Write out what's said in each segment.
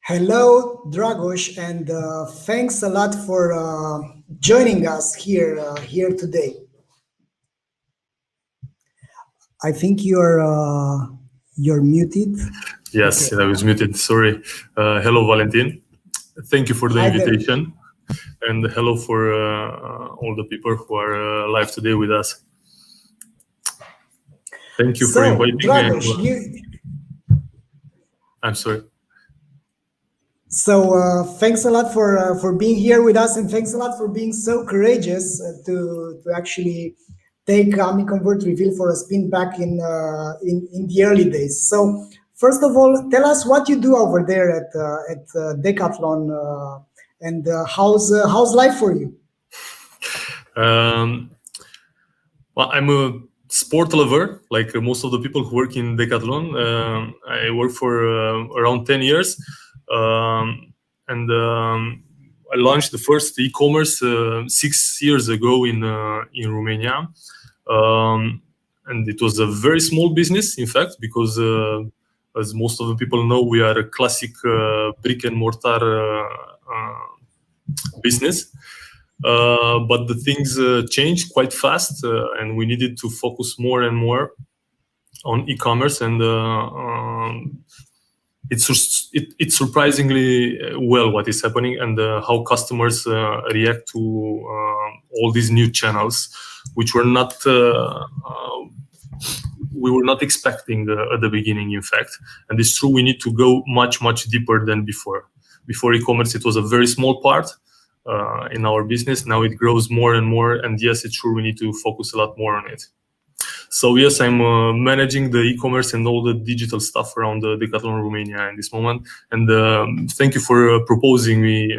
Hello, Dragos, and thanks a lot for joining us here today. I think you're muted. Yes, I was muted. Sorry. Hello, Valentin. Thank you for the Hi there. invitation, and hello for all the people who are live today with us. Thank you for inviting me. Dragos, I'm sorry. So thanks a lot for being here with us, and thanks a lot for being so courageous to actually take Omniconvert Reveal for a spin back in the early days. So first of all, tell us what you do over there at Decathlon, and how's life for you? Well, I'm a sport lover, like most of the people who work in Decathlon. I work for around 10 years. And I launched the first e-commerce 6 years ago in Romania, and it was a very small business, in fact, because as most of the people know, we are a classic brick and mortar business. But the things changed quite fast, and we needed to focus more and more on e-commerce, and it's surprisingly well what is happening, and how customers react to all these new channels, which were not we were not expecting at the beginning, in fact. And it's true, we need to go much deeper than before. Before e-commerce, it was a very small part in our business. Now it grows more and more, and yes, it's true, we need to focus a lot more on it. So yes, I'm managing the e-commerce and all the digital stuff around the Decathlon Romania in this moment. And thank you for proposing me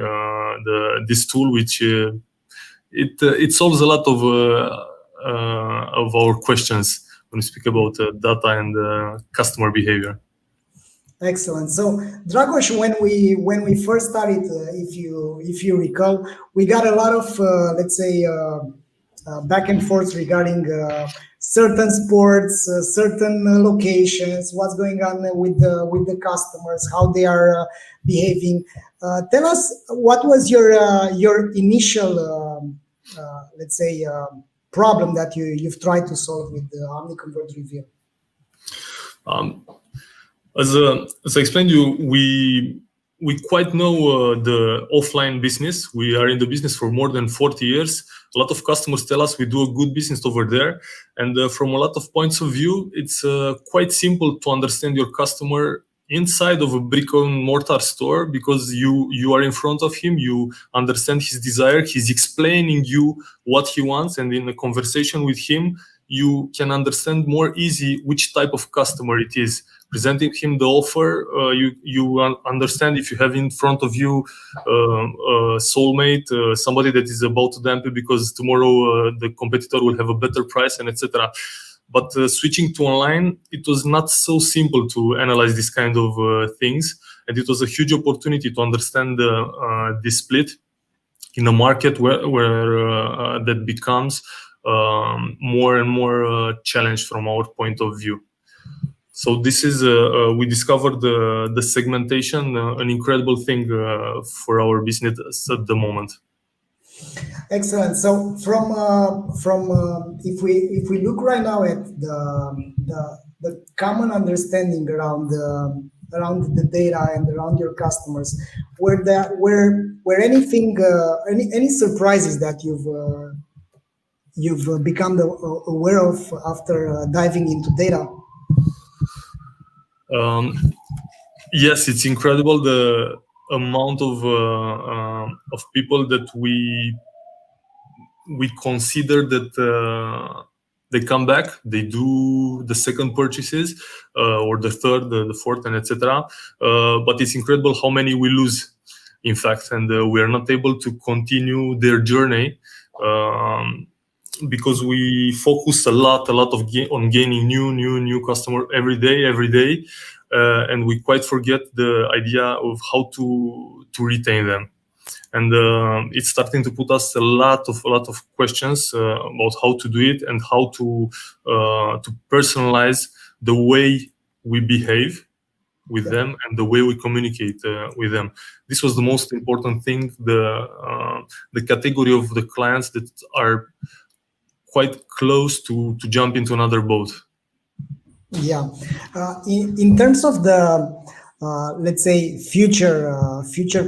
this tool, which it solves a lot of our questions when we speak about data and customer behavior. Excellent. So, Dragos, when we first started, if you recall, we got a lot of let's say back and forth regarding certain sports, certain locations, what's going on with the customers, how they are behaving. Tell us, what was your initial let's say problem that you've tried to solve with the Omniconvert Reveal? As I explained to you, we quite know the offline business. We are in the business for more than 40 years. A lot of customers tell us we do a good business over there. And from a lot of points of view, it's quite simple to understand your customer inside of a brick and mortar store, because you are in front of him, you understand his desire, he's explaining you what he wants, and in a conversation with him, you can understand more easy which type of customer it is. Presenting him the offer, you understand if you have in front of you a soulmate, somebody that is about to dump you because tomorrow the competitor will have a better price, and etc. But switching to online, it was not so simple to analyze this kind of things, and it was a huge opportunity to understand this split in a market where that becomes more and more challenged from our point of view. So this is we discovered the segmentation, an incredible thing for our business at the moment. Excellent. So from if we look right now at the common understanding around the data and around your customers, were anything any surprises that you've become aware of after diving into data? Yes, it's incredible the amount of people that we consider that they come back, they do the second purchases or the third, the fourth, and etc. But it's incredible how many we lose, in fact, and we are not able to continue their journey because we focus a lot on gaining new customer every day, and we quite forget the idea of how to retain them. And it's starting to put us a lot of questions about how to do it and how to personalize the way we behave with them and the way we communicate with them. This was the most important thing. The category of the clients that are quite close to jump into another boat. Yeah. In terms of the let's say future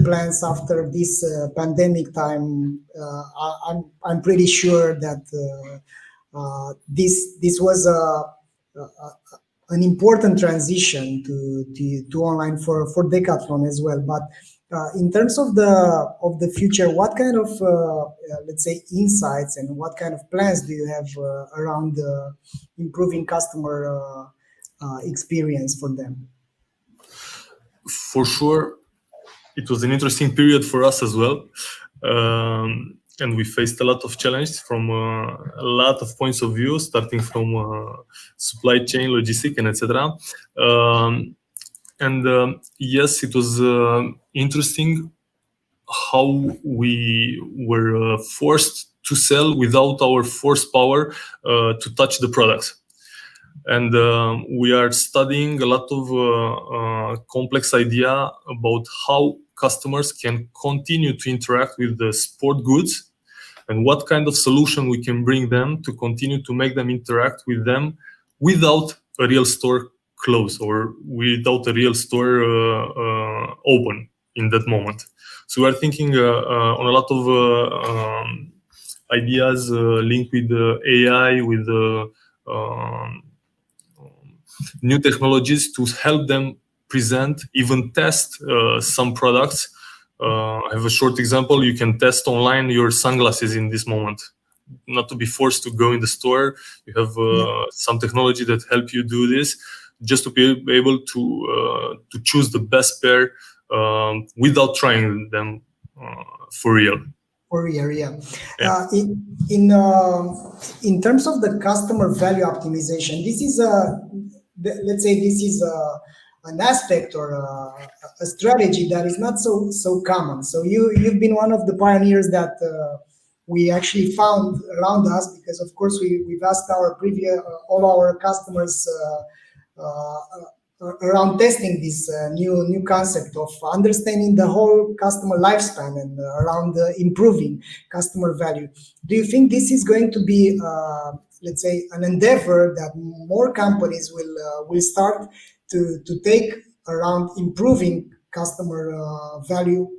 plans after this pandemic time, I'm pretty sure that this was an important transition to online for Decathlon as well. But in terms of the future, what kind of let's say insights and what kind of plans do you have around improving customer experience for them? For sure, it was an interesting period for us as well. And we faced a lot of challenges from a lot of points of view, starting from supply chain, logistic, and etc. Yes, it was interesting how we were forced to sell without our force power to touch the products. And we are studying a lot of complex idea about how customers can continue to interact with the sport goods and what kind of solution we can bring them to continue to make them interact with them without a real store close or without a real store open in that moment. So we are thinking on a lot of ideas linked with AI, with new technologies to help them present, even test some products. I have a short example. You can test online your sunglasses in this moment, not to be forced to go in the store. You have some technology that help you do this, just to be able to choose the best pair without trying them for real. Yeah. In terms of the customer value optimization, this is let's say this is an aspect or a strategy that is not so common. So you've been one of the pioneers that we actually found around us, because of course we've asked our all our customers around testing this new concept of understanding the whole customer lifespan and around improving customer value. Do you think this is going to be let's say an endeavor that more companies will start to take around improving customer value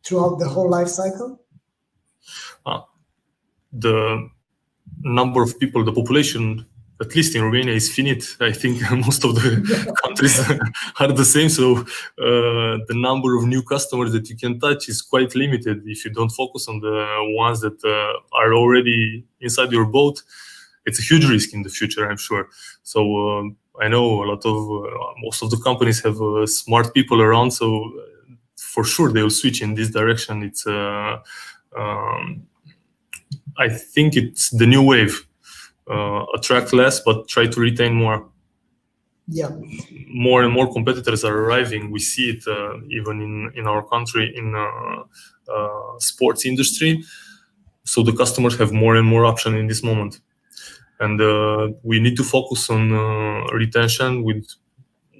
throughout the whole life cycle? The number of people, the population, at least in Romania, is finite. I think most of the countries are the same. So the number of new customers that you can touch is quite limited if you don't focus on the ones that are already inside your boat. It's a huge risk in the future, I'm sure. So I know most of the companies have smart people around. So for sure they will switch in this direction. It's I think it's the new wave. Attract less, but try to retain more. Yeah. More and more competitors are arriving. We see it even in our country in sports industry. So the customers have more and more option in this moment, and we need to focus on retention with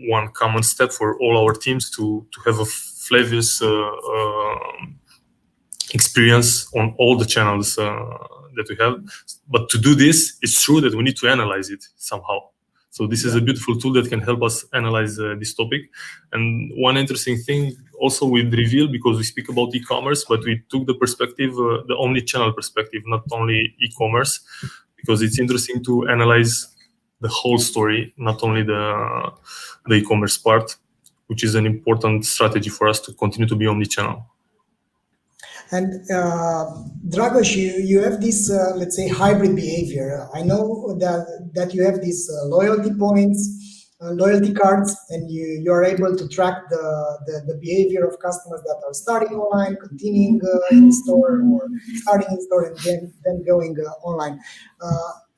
one common step for all our teams to have a flavious experience on all the channels that we have. But to do this, it's true that we need to analyze it somehow. So this is a beautiful tool that can help us analyze this topic. And one interesting thing also with Reveal, because we speak about e-commerce, but we took the perspective, the omni-channel perspective, not only e-commerce, because it's interesting to analyze the whole story, not only the e-commerce part, which is an important strategy for us to continue to be omni-channel. And Dragos, you have this, let's say, hybrid behavior. I know that you have these loyalty points, loyalty cards, and you are able to track the behavior of customers that are starting online, continuing in store, or starting in store and then going online.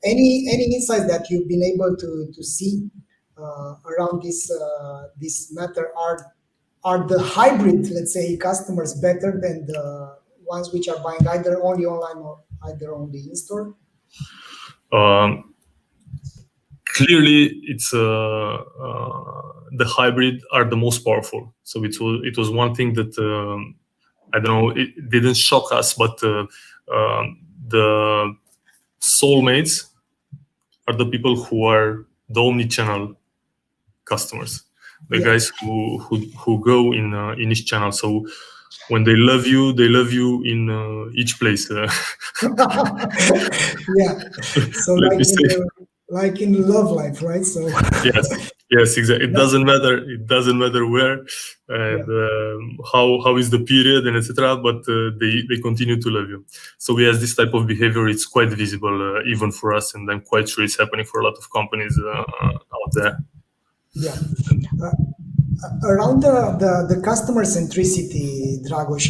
Any insights that you've been able to see around this matter? Are the hybrid, let's say, customers better than the ones which are buying either only online or either only in store? clearly it's the hybrid are the most powerful. So it was one thing that I don't know, it didn't shock us, but the soulmates are the people who are the omni-channel customers, the guys who go in each channel. So when they love you in each place. Yeah. So Let me say. like in love life, right? So yes, exactly. It doesn't matter. It doesn't matter where and how is the period and etc. But they continue to love you. So yes, this type of behavior it's quite visible even for us, and I'm quite sure it's happening for a lot of companies out there. Yeah. Around the customer centricity, Dragos,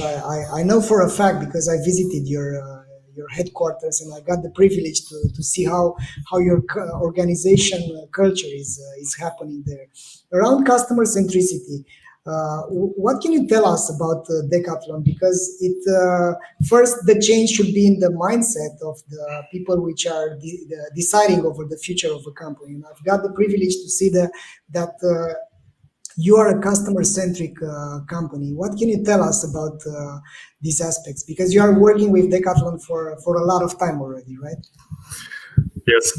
I know for a fact because I visited your headquarters and I got the privilege to see how your organization culture is happening there. Around customer centricity, what can you tell us about Decathlon? Because first the change should be in the mindset of the people which are deciding over the future of a company. And I've got the privilege to see that you are a customer-centric company. What can you tell us about these aspects? Because you are working with Decathlon for a lot of time already, right? Yes.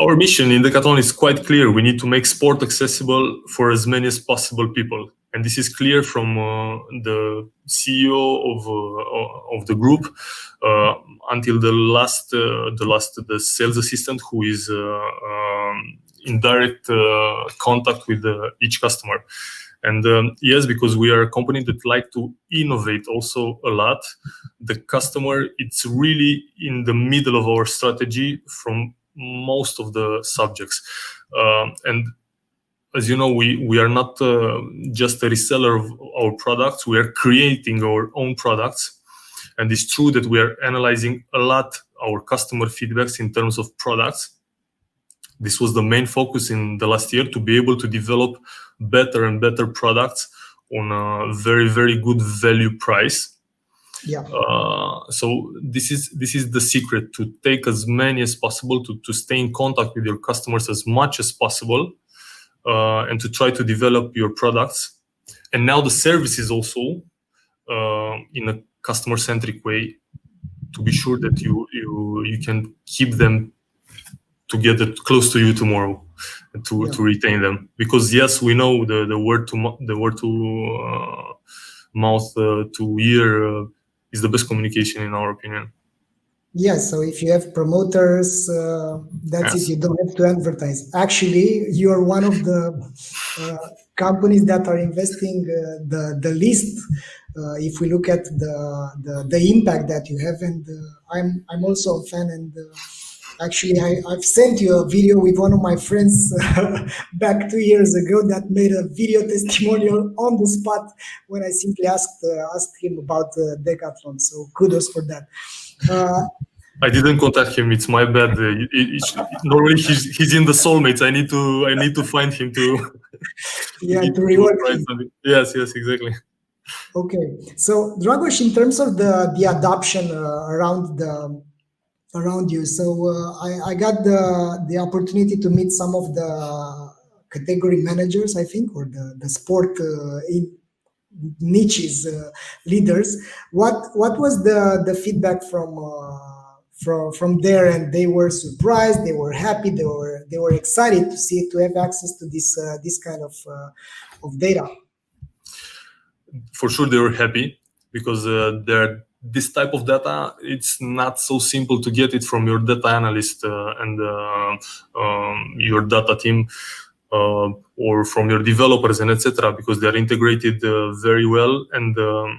Our mission in Decathlon is quite clear. We need to make sport accessible for as many as possible people. And this is clear from the CEO of the group until the sales assistant who is in direct contact with each customer. And yes, because we are a company that like to innovate also a lot, the customer, it's really in the middle of our strategy from most of the subjects. And as you know, we are not just a reseller of our products, we are creating our own products. And it's true that we are analyzing a lot our customer feedbacks in terms of products. This was the main focus in the last year, to be able to develop better and better products on a very, very good value price. Yeah. So this is the secret, to take as many as possible, to stay in contact with your customers as much as possible, and to try to develop your products. And now the services also in a customer-centric way, to be sure that you can keep them together close to you tomorrow, and to retain them. Because yes, we know the word to mouth to ear is the best communication in our opinion. Yes, so if you have promoters, that's it. You don't have to advertise. Actually, you are one of the companies that are investing the least. If we look at the impact that you have, and I'm also a fan. And actually, I've sent you a video with one of my friends back 2 years ago that made a video testimonial on the spot when I simply asked him about Decathlon. So kudos for that. I didn't contact him. It's my bad. Normally he's in the soulmates. I need to find him to. To reward him. Yes, exactly. Okay, so Dragos, in terms of the adoption around you, so I got the opportunity to meet some of the category managers, I think, or the sport in niches leaders. What was the feedback from there? And they were surprised, they were happy, they were excited to have access to this kind of data. For sure, they were happy, because this type of data, it's not so simple to get it from your data analyst and your data team, or from your developers and etc., because they are integrated very well. And the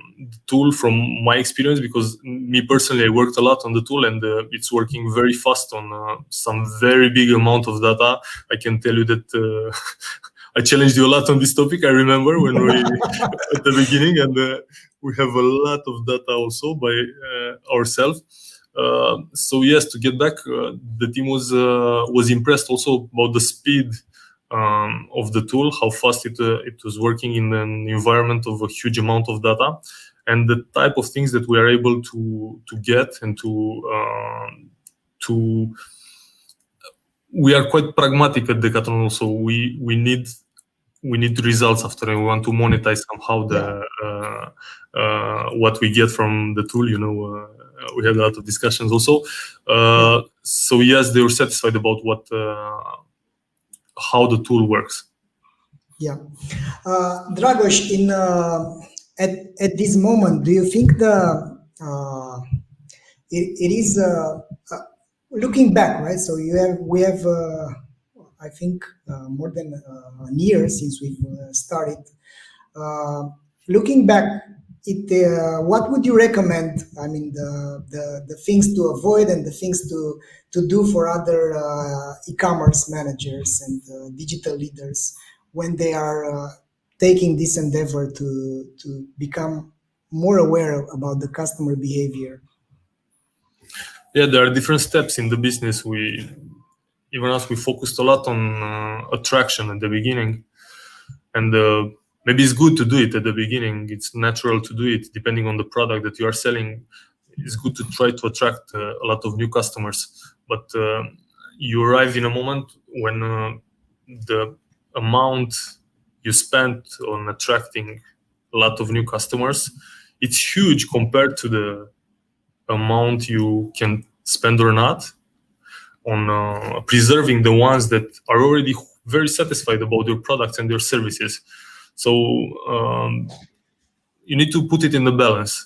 tool, from my experience, because me personally, I worked a lot on the tool, and it's working very fast on some very big amount of data. I can tell you that I challenged you a lot on this topic. I remember when we at the beginning, and we have a lot of data also by ourselves. So yes, to get back, the team was impressed also about the speed of the tool, how fast it was working in an environment of a huge amount of data, and the type of things that we are able to get and to we are quite pragmatic at Decathlon. Also, we need results after, and we want to monetize somehow what we get from the tool. We had a lot of discussions also. So yes, they were satisfied about how the tool works. Yeah, Dragos, at this moment, do you think it is looking back, right? So we have I think more than a year since we've started. Looking back, what would you recommend? I mean, the things to avoid and the things to do for other e-commerce managers and digital leaders when they are taking this endeavor to become more aware about the customer behavior. Yeah, there are different steps in the business. Even us, we focused a lot on attraction at the beginning, and maybe it's good to do it at the beginning. It's natural to do it depending on the product that you are selling. It's good to try to attract a lot of new customers, but you arrive in a moment when the amount you spent on attracting a lot of new customers, it's huge compared to the amount you can spend or not on preserving the ones that are already very satisfied about your products and your services. So you need to put it in the balance.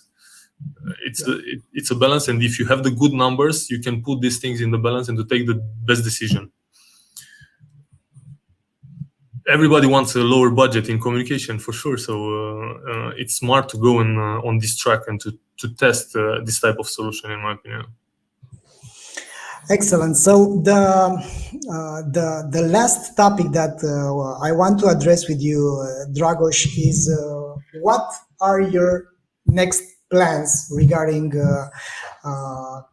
It's a balance, and if you have the good numbers, you can put these things in the balance and to take the best decision. Everybody wants a lower budget in communication, for sure. So it's smart to go on this track and to test this type of solution, in my opinion. Excellent. So the last topic that I want to address with you, Dragos, is what are your next plans regarding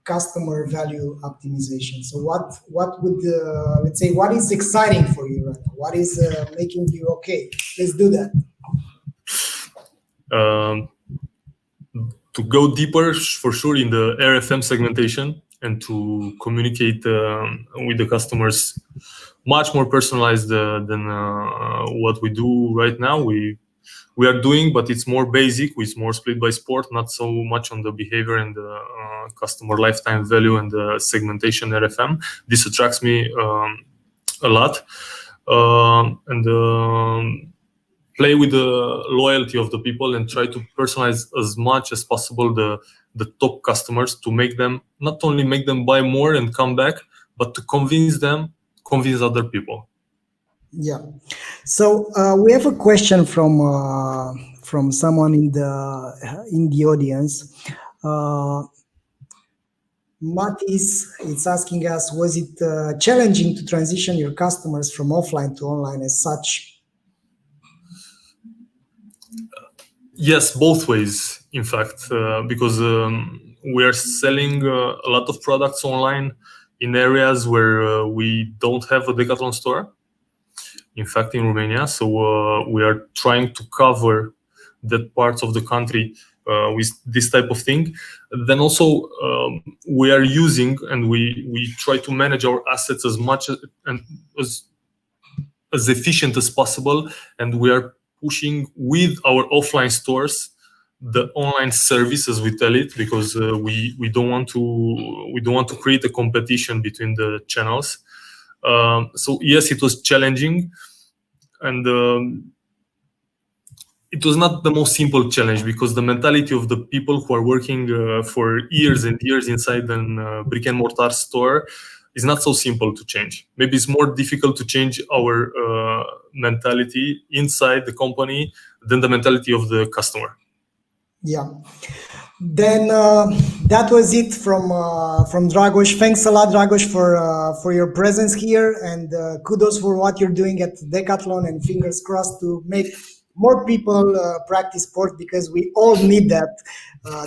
customer value optimization? So what would let's say, what is exciting for you right now? What is making you okay? Let's do that. To go deeper, for sure, in the RFM segmentation, and to communicate with the customers much more personalized than what we do right now. We are doing, but it's more basic. It's more split by sport, not so much on the behavior and the customer lifetime value and the segmentation RFM. This attracts me a lot, and play with the loyalty of the people and try to personalize as much as possible the top customers, to not only make them buy more and come back, but to convince other people. Yeah. So we have a question from someone in the audience. Matis is asking us, was it challenging to transition your customers from offline to online as such? Yes, both ways, in fact, because we are selling a lot of products online in areas where we don't have a Decathlon store, in fact, in Romania. So we are trying to cover that parts of the country with this type of thing. Then also we are using, and we try to manage our assets as much and as efficient as possible, and we are pushing with our offline stores the online service, as we tell it, because we don't want to create a competition between the channels. So yes, it was challenging, and it was not the most simple challenge, because the mentality of the people who are working for years and years inside a brick and mortar store is not so simple to change. Maybe it's more difficult to change our mentality inside the company than the mentality of the customer. Yeah. Then that was it from Dragos. Thanks a lot, Dragos, for your presence here, and kudos for what you're doing at Decathlon, and fingers crossed to make more people practice sport, because we all need that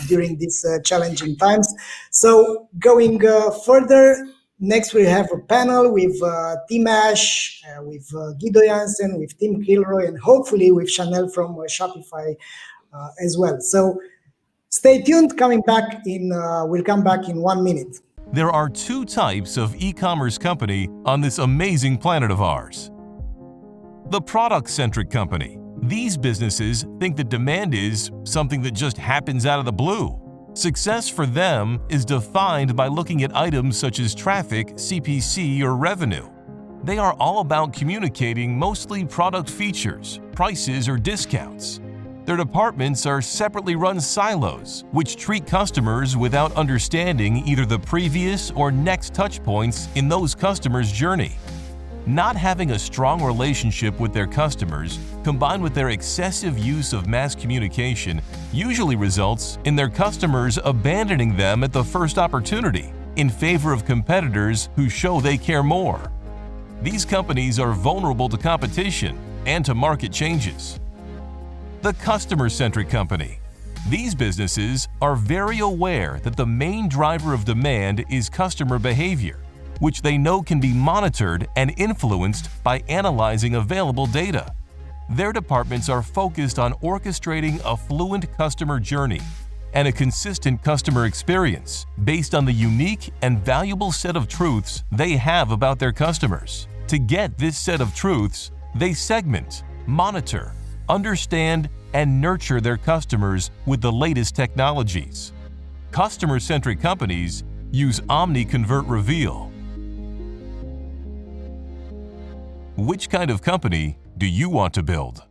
during these challenging times. So going further, next we have a panel with Tim Ash, with Guido Jansen, with Tim Kilroy, and hopefully with Chanel from Shopify as well. So stay tuned. We'll come back in 1 minute. There are two types of e-commerce company on this amazing planet of ours. The product-centric company. These businesses think that demand is something that just happens out of the blue. Success for them is defined by looking at items such as traffic, CPC, or revenue. They are all about communicating mostly product features, prices, or discounts. Their departments are separately run silos, which treat customers without understanding either the previous or next touchpoints in those customers' journey. Not having a strong relationship with their customers, combined with their excessive use of mass communication, usually results in their customers abandoning them at the first opportunity in favor of competitors who show they care more. These companies are vulnerable to competition and to market changes. The customer-centric company. These businesses are very aware that the main driver of demand is customer behavior, which they know can be monitored and influenced by analyzing available data. Their departments are focused on orchestrating a fluent customer journey and a consistent customer experience based on the unique and valuable set of truths they have about their customers. To get this set of truths, they segment, monitor, understand, and nurture their customers with the latest technologies. Customer-centric companies use Omniconvert Reveal. Which kind of company do you want to build?